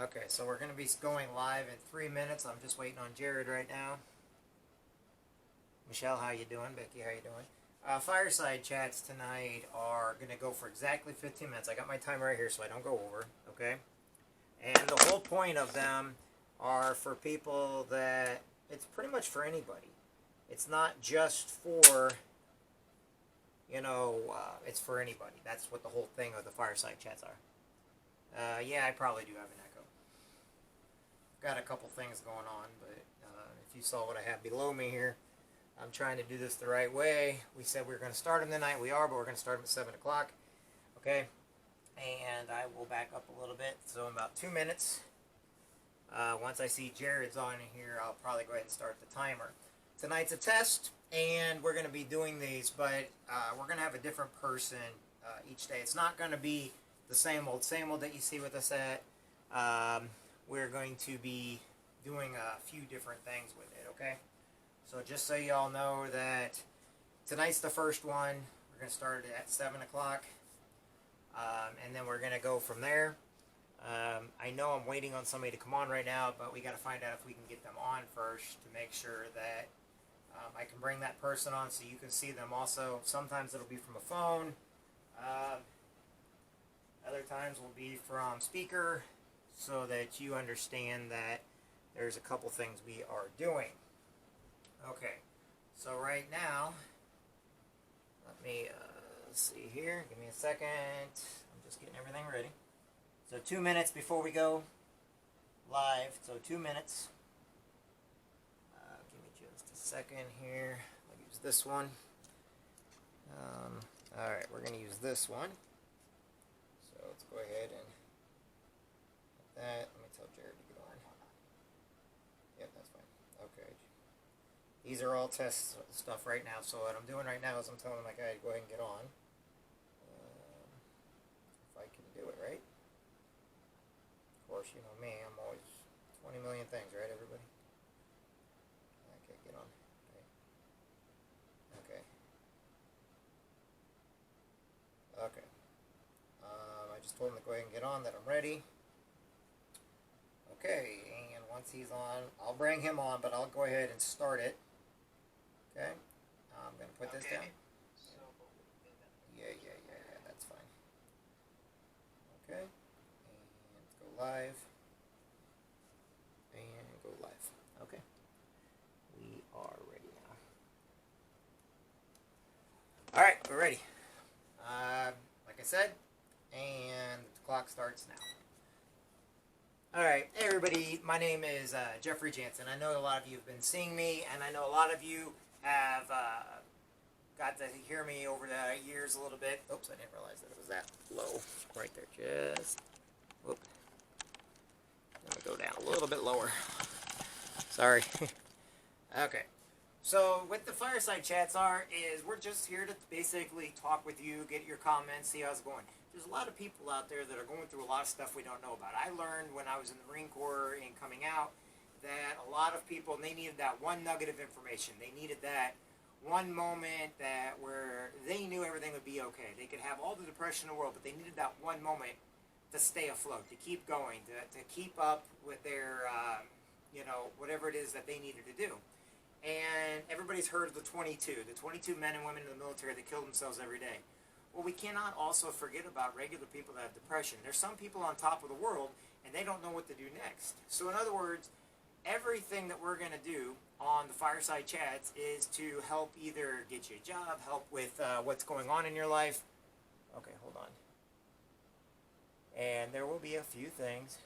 Okay, so we're going to be going live in 3 minutes. I'm just waiting on Jared right now. Michelle, how you doing? Becky, how you doing? Fireside chats tonight are going to go for exactly 15 minutes. I got my timer right here so I don't go over, okay? And the whole point of them are for people that, it's pretty much for anybody. It's not just for, it's for anybody. That's what the whole thing of the fireside chats are. Yeah, I probably do have an echo. Got a couple things going on, but if you saw what I have below me here, I'm trying to do this the right way. We said we were going to start them tonight. We are, but we're going to start them at 7 o'clock. Okay? And I will back up a little bit. So in about 2 minutes, once I see Jared's on here, I'll probably go ahead and start the timer. Tonight's a test, and we're going to be doing these, but we're going to have a different person each day. It's not going to be the same old that you see with us at. We're going to be doing a few different things with it, okay? So just so you all know that tonight's the first one. We're going to start it at 7 o'clock, and then we're going to go from there. I know I'm waiting on somebody to come on right now, but we got to find out if we can get them on first to make sure that I can bring that person on so you can see them also. Sometimes it'll be from a phone. Other times will be from speaker so that you understand that there's a couple things we are doing. Okay, so right now, let me see here. Give me a second. I'm just getting everything ready. So 2 minutes before we go live. So 2 minutes. Give me just a second here. I'll use this one. Alright, we're going to use this one. So let's go ahead and get that. Let me tell Jared to get on. Yep, that's fine. Okay. These are all test stuff right now. So what I'm doing right now is I'm telling my guy to go ahead and get on. If I can do it right. Of course, you know me. I'm always 20 million things, right, everybody? Okay, get on. Okay. Okay. I just told him to go ahead and get on, that I'm ready. Okay, and once he's on, I'll bring him on, but I'll go ahead and start it. Okay, I'm going to put this down. Yeah, that's fine. Okay, and let's go live. And go live. Okay, we are ready now. Alright, we're ready. Like I said, and the clock starts now. Alright, hey everybody, my name is Jeffrey Jansen. I know a lot of you have been seeing me, and I know a lot of you have got to hear me over the years a little bit. Oops, I didn't realize that it was that low. Right there, just... Whoop. Let me go down a little bit lower. Sorry. Okay. So, what the fireside chats is we're just here to basically talk with you, get your comments, see how it's going. There's a lot of people out there that are going through a lot of stuff we don't know about. I learned when I was in the Marine Corps and coming out that a lot of people, they needed that one nugget of information. They needed that one moment that where they knew everything would be okay. They could have all the depression in the world, but they needed that one moment to stay afloat, to keep going, to keep up with their, whatever it is that they needed to do. And everybody's heard of the 22 men and women in the military that kill themselves every day. Well, we cannot also forget about regular people that have depression. There's some people on top of the world, and they don't know what to do next. So in other words, everything that we're going to do on the Fireside Chats is to help either get you a job, help with what's going on in your life. Okay, hold on. And there will be a few things.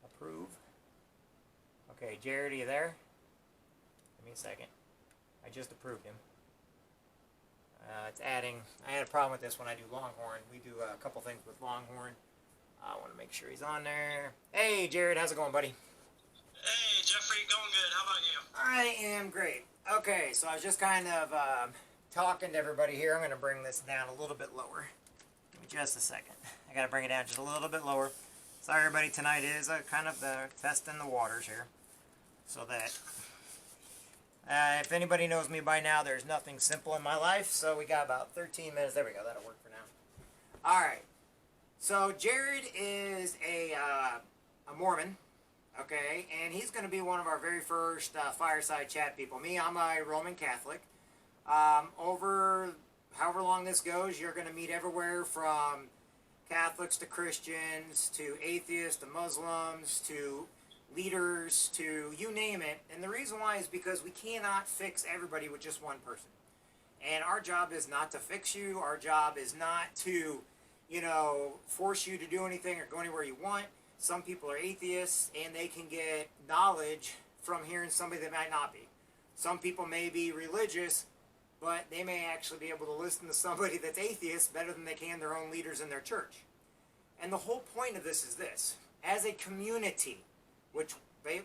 Approve. Okay, Jared, are you there? Give me a second. I just approved him. It's adding. I had a problem with this when I do Longhorn. We do a couple things with Longhorn. I want to make sure he's on there. Hey, Jared, how's it going, buddy? Hey, Jeffrey, going good. How about you? I am great. Okay, so I was just kind of talking to everybody here. I'm going to bring this down a little bit lower. Give me just a second. I got to bring it down just a little bit lower. Sorry, everybody. Tonight is kind of the testing the waters here. So that... if anybody knows me by now, there's nothing simple in my life. So we got about 13 minutes. There we go. That'll work for now. All right. So Jared is a Mormon, okay, and he's going to be one of our very first fireside chat people. Me, I'm a Roman Catholic. Over however long this goes, you're going to meet everywhere from Catholics to Christians to atheists to Muslims to leaders to you name it. And the reason why is because we cannot fix everybody with just one person. And our job is not to fix you. Our job is not to, force you to do anything or go anywhere you want. Some people are atheists and they can get knowledge from hearing somebody that might not be. Some people may be religious, but they may actually be able to listen to somebody that's atheist better than they can their own leaders in their church. And the whole point of this is this. As a community, which,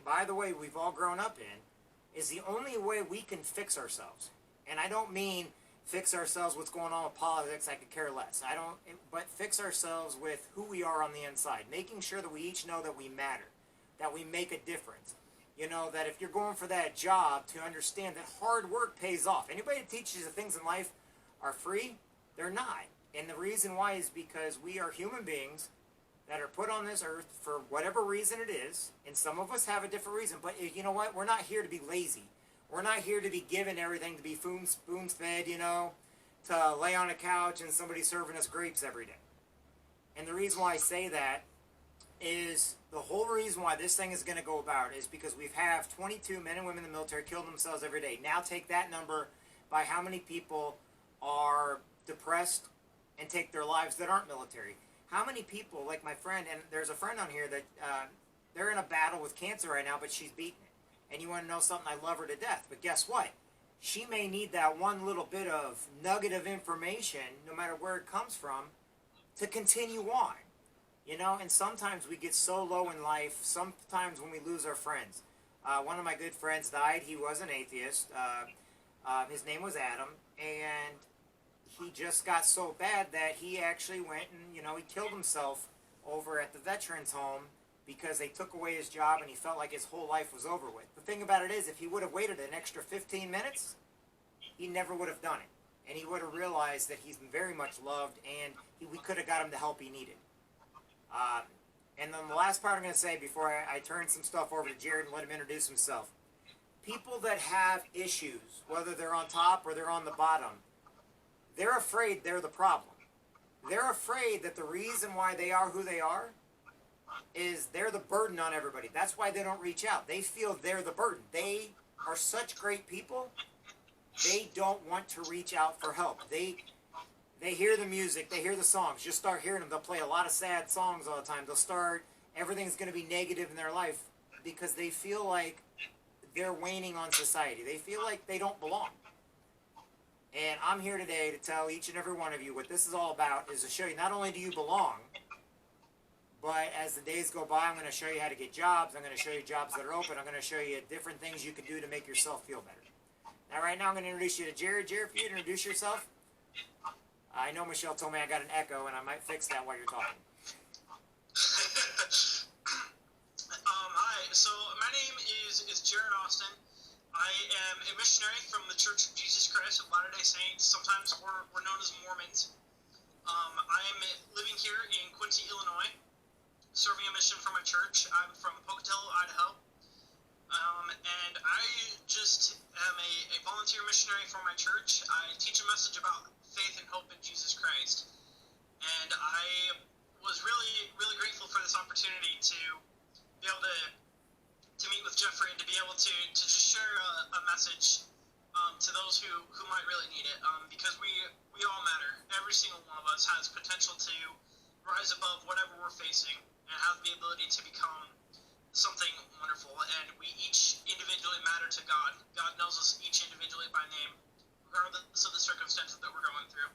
by the way, we've all grown up in, is the only way we can fix ourselves. And I don't mean fix ourselves what's going on with politics, I could care less. But fix ourselves with who we are on the inside, making sure that we each know that we matter, that we make a difference. That if you're going for that job, to understand that hard work pays off. Anybody that teaches you that things in life are free, they're not. And the reason why is because we are human beings that are put on this earth for whatever reason it is, and some of us have a different reason, but you know what? We're not here to be lazy. We're not here to be given everything, to be spoon-fed, to lay on a couch and somebody serving us grapes every day. And the reason why I say that is the whole reason why this thing is going to go about is because we have 22 men and women in the military kill themselves every day. Now take that number by how many people are depressed and take their lives that aren't military. How many people, like my friend, and there's a friend on here that they're in a battle with cancer right now, but she's beating it. And you want to know something? I love her to death. But guess what? She may need that one little bit of nugget of information, no matter where it comes from, to continue on. And sometimes we get so low in life, sometimes when we lose our friends. One of my good friends died. He was an atheist. His name was Adam. And he just got so bad that he actually went and, he killed himself over at the veterans home because they took away his job and he felt like his whole life was over with. The thing about it is, if he would have waited an extra 15 minutes, he never would have done it. And he would have realized that he's very much loved and we could have got him the help he needed. And then the last part I'm going to say before I turn some stuff over to Jared and let him introduce himself. People that have issues, whether they're on top or they're on the bottom, they're afraid they're the problem. They're afraid that the reason why they are who they are is they're the burden on everybody. That's why they don't reach out. They feel they're the burden. They are such great people, they don't want to reach out for help. They hear the music, they hear the songs. Just start hearing them. They'll play a lot of sad songs all the time. Everything's going to be negative in their life because they feel like they're waning on society. They feel like they don't belong. And I'm here today to tell each and every one of you what this is all about, is to show you not only do you belong, but as the days go by, I'm going to show you how to get jobs. I'm going to show you jobs that are open. I'm going to show you different things you can do to make yourself feel better. Now, right now, I'm going to introduce you to Jared. Jared, if you introduce yourself. I know Michelle told me I got an echo, and I might fix that while you're talking. Hi, so my name is Jared Austin. I am a missionary from the Church of Jesus Christ of Latter-day Saints. Sometimes we're known as Mormons. I am living here in Quincy, Illinois, serving a mission for my church. I'm from Pocatello, Idaho. And I just am a volunteer missionary for my church. I teach a message about faith and hope in Jesus Christ. And I was really, really grateful for this opportunity to be able to meet with Jeffrey and to be able to just share a message to those who might really need it. Because we all matter. Every single one of us has potential to rise above whatever we're facing and have the ability to become something wonderful. And we each individually matter to God. God knows us each individually by name, regardless of the circumstances that we're going through.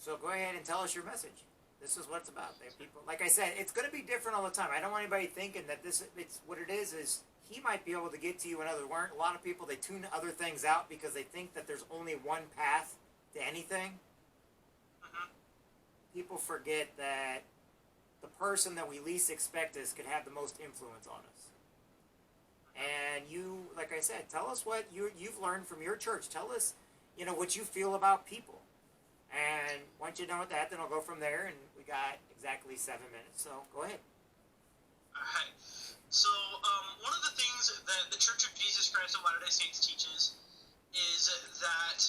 So go ahead and tell us your message. This is what it's about. People, like I said, it's going to be different all the time. I don't want anybody thinking that it's what it is he might be able to get to you in other words. A lot of people, they tune other things out because they think that there's only one path to anything. Mm-hmm. People forget that the person that we least expect could have the most influence on us. And you, like I said, tell us what you've learned from your church. Tell us, what you feel about people. And once you're done with that, then I'll go from there, and we got exactly 7 minutes, so go ahead. Alright. So, one of the things that the Church of Jesus Christ of Latter-day Saints teaches is that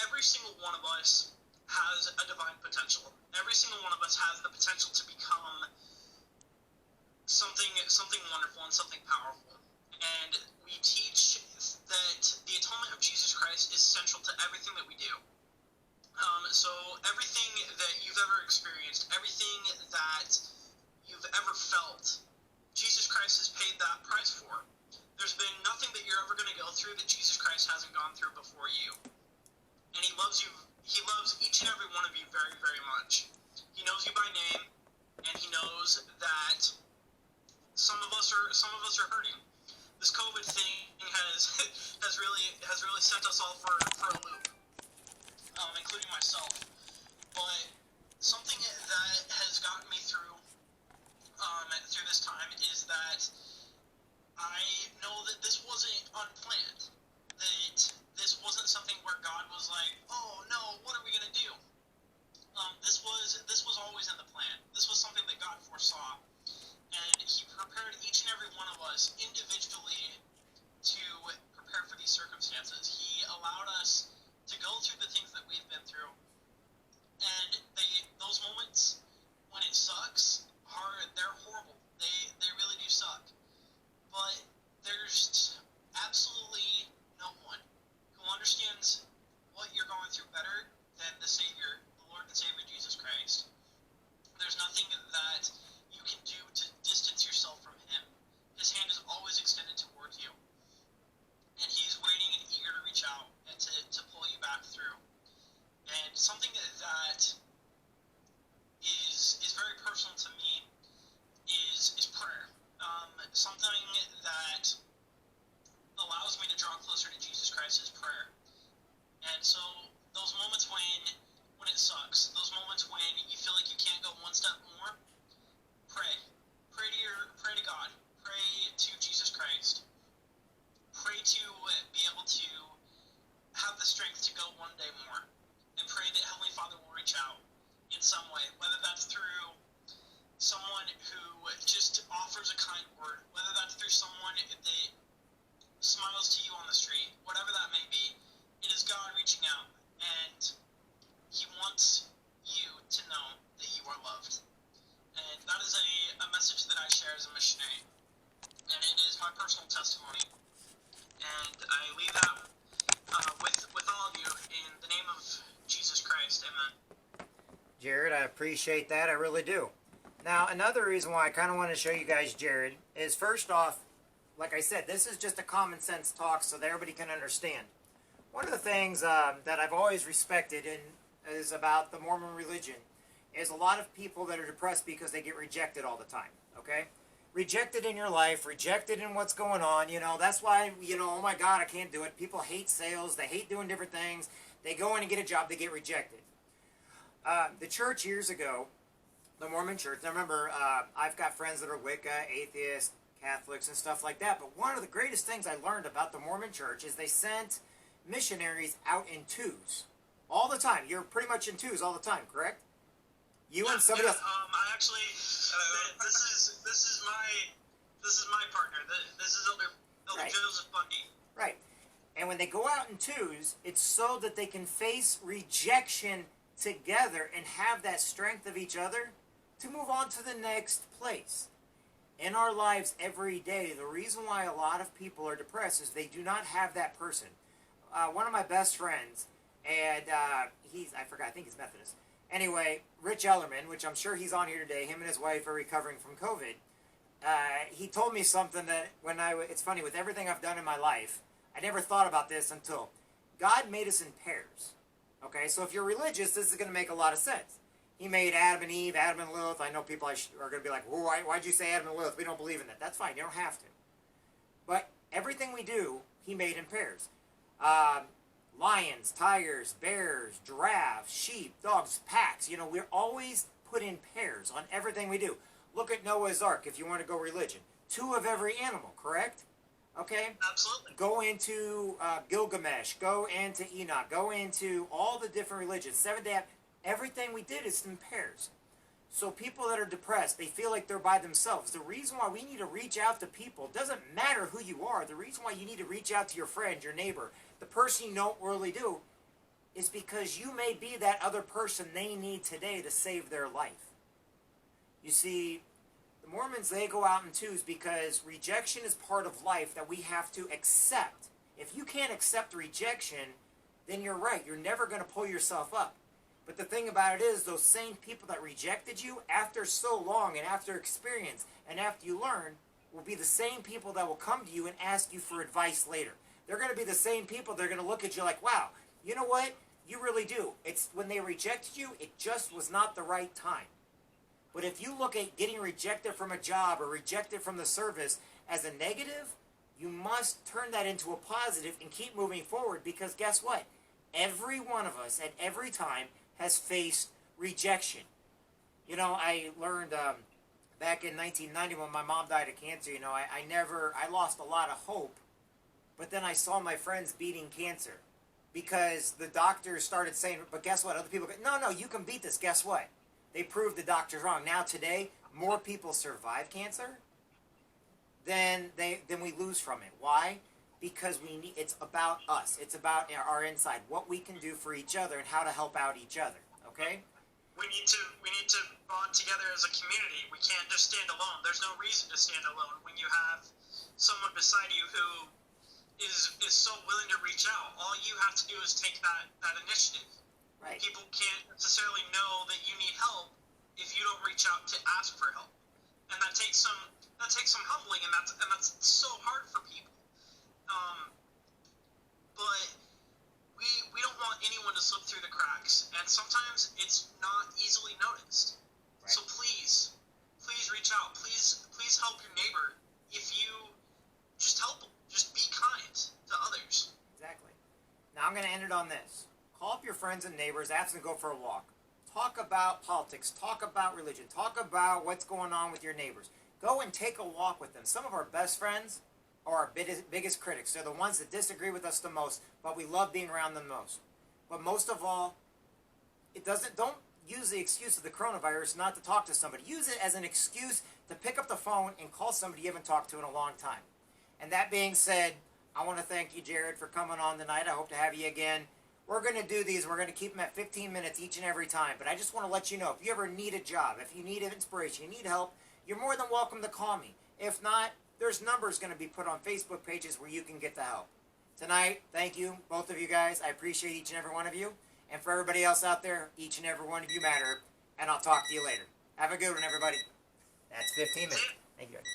every single one of us has a divine potential. Every single one of us has the potential to become something wonderful and something powerful. And we teach that the atonement of Jesus Christ is central to everything that we do. So everything that you've ever experienced, everything that you've ever felt, Jesus Christ has paid that price for. There's been nothing that you're ever going to go through that Jesus Christ hasn't gone through before you. And he loves you. He loves each and every one of you very, very much. He knows you by name, and he knows that some of us are hurting. This COVID thing has really sent us all for a loop, including myself. But something that has gotten me through this time is that I know that this wasn't unplanned. That this wasn't something where God was like, "Oh no, what are we gonna do?" This was always in the plan. This was something that God foresaw, and He prepared each and every one of us individually to prepare for these circumstances. He allowed us to go through the things that we've been through, and those moments when it sucks they're horrible. They really do suck. But there's absolutely no one who understands what you're going through better than the Savior, the Lord and Savior Jesus Christ. There's nothing that you can do to distance yourself from Him. His hand is always extended towards you. And He's waiting and eager to reach out and to pull you back through. And something that is very personal to me is prayer. Something that allows me to draw closer to Jesus Christ is prayer. And so those moments when it sucks, those moments when you feel like you can't go one step more, pray. Pray to God. Pray to Jesus Christ. Pray to be able to have the strength to go one day more. And pray that Heavenly Father will reach out in some way, whether that's through someone who just offers a kind word, whether that's through someone that smiles to you on the street, whatever that may be. It is God reaching out, and He wants you to know that you are loved. And that is a message that I share as a missionary, and it is my personal testimony. And I leave that with all of you in the name of Jesus Christ. Amen. Jared, I appreciate that. I really do. Now, another reason why I kind of want to show you guys Jared is, first off, like I said, this is just a common sense talk so that everybody can understand. One of the things that I've always respected is about the Mormon religion is a lot of people that are depressed because they get rejected all the time, okay? Rejected in your life, rejected in what's going on, that's why, oh my God, I can't do it. People hate sales, they hate doing different things. They go in and get a job, they get rejected. The church years ago, the Mormon church, now remember, I've got friends that are Wicca, atheists, Catholics, and stuff like that, but one of the greatest things I learned about the Mormon church is they sent missionaries out in twos. All the time. You're pretty much in twos all the time, correct? You and somebody else. I actually, this is my partner. This is Elder Right. Joseph Bundy. Right. And when they go out in twos, it's so that they can face rejection together and have that strength of each other to move on to the next place. In our lives every day, the reason why a lot of people are depressed is they do not have that person. One of my best friends, and I think he's Methodist. Anyway, Rich Ellerman, which I'm sure he's on here today, him and his wife are recovering from COVID. He told me something that it's funny, with everything I've done in my life, I never thought about this until God made us in pairs. Okay, so if you're religious, this is going to make a lot of sense. He made Adam and Eve, Adam and Lilith. I know people are going to be like, well, why'd you say Adam and Lilith? We don't believe in that. That's fine. You don't have to. But everything we do, He made in pairs. Lions, tigers, bears, giraffes, sheep, dogs, packs. We're always put in pairs on everything we do. Look at Noah's Ark if you want to go religion. 2 of every animal, correct? Okay? Absolutely. Go into Gilgamesh, go into Enoch, go into all the different religions, Seventh-day Adventist. Everything we did is in pairs. So people that are depressed, they feel like they're by themselves. The reason why we need to reach out to people doesn't matter who you are. The reason why you need to reach out to your friend, your neighbor, the person you don't really do, is because you may be that other person they need today to save their life. You see, the Mormons, they go out in twos because rejection is part of life that we have to accept. If you can't accept rejection, then you're right. You're never going to pull yourself up. But the thing about it is, those same people that rejected you, after so long and after experience and after you learn, will be the same people that will come to you and ask you for advice later. They're going to be the same people that are going to look at you like, wow, you know what? You really do. It's when they rejected you, it just was not the right time. But if you look at getting rejected from a job or rejected from the service as a negative, you must turn that into a positive and keep moving forward, because guess what? Every one of us at every time has faced rejection. You know, I learned back in 1990 when my mom died of cancer, you know, I lost a lot of hope, but then I saw my friends beating cancer because the doctors started saying, but guess what? Other people go, no, you can beat this. Guess what? They proved the doctors wrong. Now today, more people survive cancer than we lose from it. Why? Because it's about us. It's about our inside, what we can do for each other and how to help out each other. Okay? We need to bond together as a community. We can't just stand alone. There's no reason to stand alone when you have someone beside you who is so willing to reach out. All you have to do is take that initiative. Right. People can't necessarily know that you need help if you don't reach out to ask for help, and that takes some humbling, and that's so hard for people. But we don't want anyone to slip through the cracks, and sometimes it's not easily noticed. Right. So please reach out. Please help your neighbor. If you just help them, just be kind to others. Exactly. Now I'm going to end it on this. Call up your friends and neighbors, ask them to go for a walk. Talk about politics. Talk about religion. Talk about what's going on with your neighbors. Go and take a walk with them. Some of our best friends are our biggest critics. They're the ones that disagree with us the most, but we love being around them most. But most of all, don't use the excuse of the coronavirus not to talk to somebody. Use it as an excuse to pick up the phone and call somebody you haven't talked to in a long time. And that being said, I want to thank you, Jared, for coming on tonight. I hope to have you again. We're going to do these. We're going to keep them at 15 minutes each and every time. But I just want to let you know, if you ever need a job, if you need inspiration, you need help, you're more than welcome to call me. If not, there's numbers going to be put on Facebook pages where you can get the help. Tonight, thank you, both of you guys. I appreciate each and every one of you. And for everybody else out there, each and every one of you matter. And I'll talk to you later. Have a good one, everybody. That's 15 minutes. Thank you, guys.